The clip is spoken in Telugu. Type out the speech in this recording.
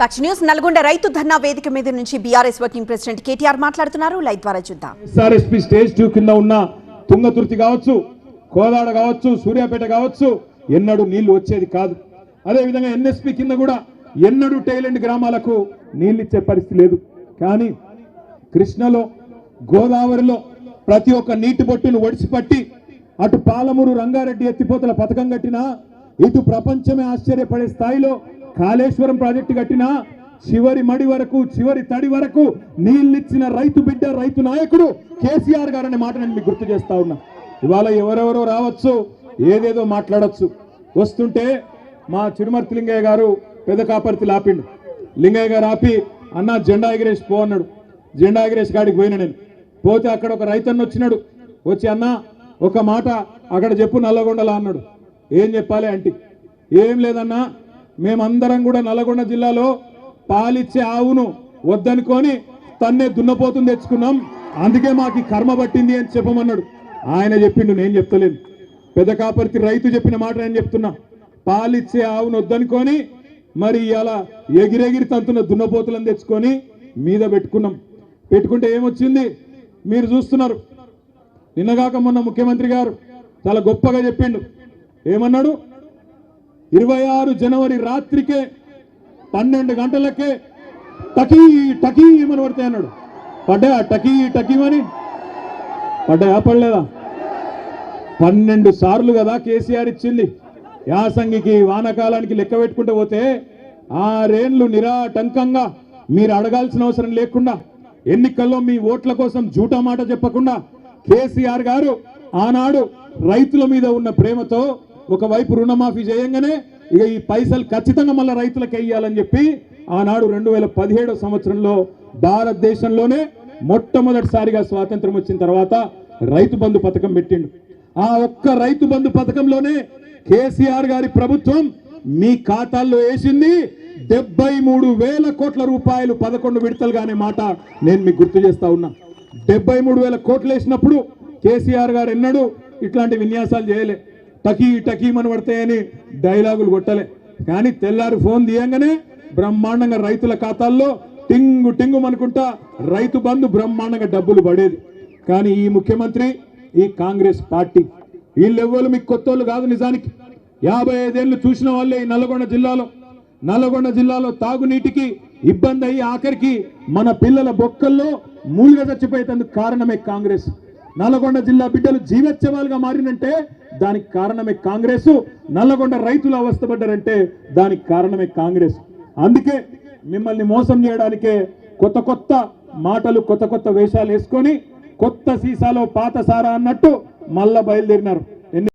పక్ష న్యూస్ నల్గొండ రైతు ధర్నా వేదిక మీద నుంచి బీఆర్ఎస్ వర్కింగ్ ప్రెసిడెంట్ కేటీఆర్ మాట్లాడుతున్నారు. లైవ్ ద్వారా చూద్దాం. ఎస్ఆర్ఎస్పీ స్టేజ్ 2 కింద ఉన్న తుంగతుర్తి కావచ్చు, కోదాడ కావచ్చు, సూర్యాపేట కావచ్చు, ఎన్నడూ నీళ్లు వచ్చేది కాదు. అదే విధంగా ఎన్ఎస్పీ కింద కూడా ఎన్నడూ టైలెంట్ గ్రామాలకు నీళ్లు ఇచ్చే పరిస్థితి లేదు. కానీ కృష్ణలో, గోదావరిలో ప్రతి ఒక్క నీటి బొట్టును ఒడిసిపట్టి అటు పాలమూరు రంగారెడ్డి ఎత్తిపోతల పథకం కట్టినా, ఇటు ప్రపంచమే ఆశ్చర్యపడే స్థాయిలో కాళేశ్వరం ప్రాజెక్టు కట్టినా, చివరి మడి వరకు, చివరి తడి వరకు నీళ్ళిచ్చిన రైతు బిడ్డ, రైతు నాయకుడు కేసీఆర్ గారు అనే మాట నేను మీకు గుర్తు చేస్తా ఉన్నా. ఇవాళ ఎవరెవరో రావచ్చు, ఏదేదో మాట్లాడచ్చు. వస్తుంటే మా చిరుమర్తి లింగయ్య గారు పెద్ద కాపర్తి లాపిండు. లింగయ్య గారు ఆపి, అన్న జెండా ఎగిరేసి పో అన్నాడు. జెండా ఎగిరేసి కాడికి పోయినా నేను. పోతే అక్కడ ఒక రైతన్న వచ్చినాడు. వచ్చి, అన్న ఒక మాట అక్కడ చెప్పు నల్లగొండలా అన్నాడు. ఏం చెప్పాలి అంటే, ఏం లేదన్నా, మేమందరం కూడా నల్లగొండ జిల్లాలో పాలిచ్చే ఆవును వద్దనుకొని తన్నే దున్నపోతుని తెచ్చుకున్నాం, అందుకే మాకు కర్మ పట్టింది అని చెప్పమన్నాడు. ఆయన చెప్పిండు, నేను చెప్తలేను. పెద్ద కాపర్తి రైతు చెప్పిన మాట నేను చెప్తున్నా. పాలిచ్చే ఆవును వద్దనుకొని మరి ఇలా ఎగిరెగిరి తంతున్న దున్నపోతులను తెచ్చుకొని మీద పెట్టుకున్నాం. పెట్టుకుంటే ఏమొచ్చింది మీరు చూస్తున్నారు. నిన్నగాక మొన్న ముఖ్యమంత్రి గారు చాలా గొప్పగా చెప్పిండు. ఏమన్నాడు? 26 జనవరి రాత్రికే 12 గంటలకే టకీ టకీ ఏమని పడతాయి అన్నాడు. పడ్డా టకీ టకీమని? పడ్డాయా? పడలేదా? 12 సార్లు కదా కేసీఆర్ ఇచ్చింది. యాసంగికి, వానకాలానికి లెక్క పెట్టుకుంటూ పోతే 6 ఏళ్లు నిరాటంకంగా మీరు అడగాల్సిన అవసరం లేకుండా, ఎన్నికల్లో మీ ఓట్ల కోసం జూటా మాట చెప్పకుండా కేసీఆర్ గారు ఆనాడు రైతుల మీద ఉన్న ప్రేమతో ఒకవైపు రుణమాఫీ చేయంగానే ఇక ఈ పైసలు ఖచ్చితంగా మళ్ళీ రైతులకు వేయాలని చెప్పి ఆనాడు 2017 సంవత్సరంలో భారతదేశంలోనే మొట్టమొదటిసారిగా స్వాతంత్రం వచ్చిన తర్వాత రైతు బంధు పథకం పెట్టిండు. ఆ ఒక్క రైతు బంధు పథకంలోనే కేసీఆర్ గారి ప్రభుత్వం మీ ఖాతాల్లో వేసింది 73,000 కోట్ల రూపాయలు 11 విడతలుగా అనే మాట నేను మీకు గుర్తు చేస్తా ఉన్నా. 73,000 కోట్లు వేసినప్పుడు కేసీఆర్ గారు ఎన్నడూ ఇట్లాంటి విన్యాసాలు చేయలే. టకీ టకీమని పడతాయని డైలాగులు కొట్టలే. కానీ తెల్లారు ఫోన్ తీయంగానే బ్రహ్మాండంగా రైతుల ఖాతాల్లో టింగు టింగు అనుకుంటా రైతు బంధు బ్రహ్మాండంగా డబ్బులు పడేది. కానీ ఈ ముఖ్యమంత్రి, ఈ కాంగ్రెస్ పార్టీ వీళ్ళెవ్వరు మీకు కొత్తోళ్ళు కాదు. నిజానికి 55 ఏళ్ళు చూసిన వాళ్ళే ఈ నల్లగొండ జిల్లాలో తాగునీటికి ఇబ్బంది అయ్యి ఆఖరికి మన పిల్లల బొక్కల్లో మూలుగా చచ్చిపోయేందుకు కారణమే కాంగ్రెస్. నల్లగొండ జిల్లా బిడ్డలు జీవోత్సవాలుగా మారినంటే దానికి కారణమే కాంగ్రెస్. నల్లగొండ రైతులు అవస్థపడ్డారంటే దానికి కారణమే కాంగ్రెస్. అందుకే మిమ్మల్ని మోసం చేయడానికే కొత్త కొత్త మాటలు, కొత్త కొత్త వేషాలు వేసుకొని కొత్త సీసాలో పాత సారా అన్నట్టు మళ్ళా బయలుదేరినారు.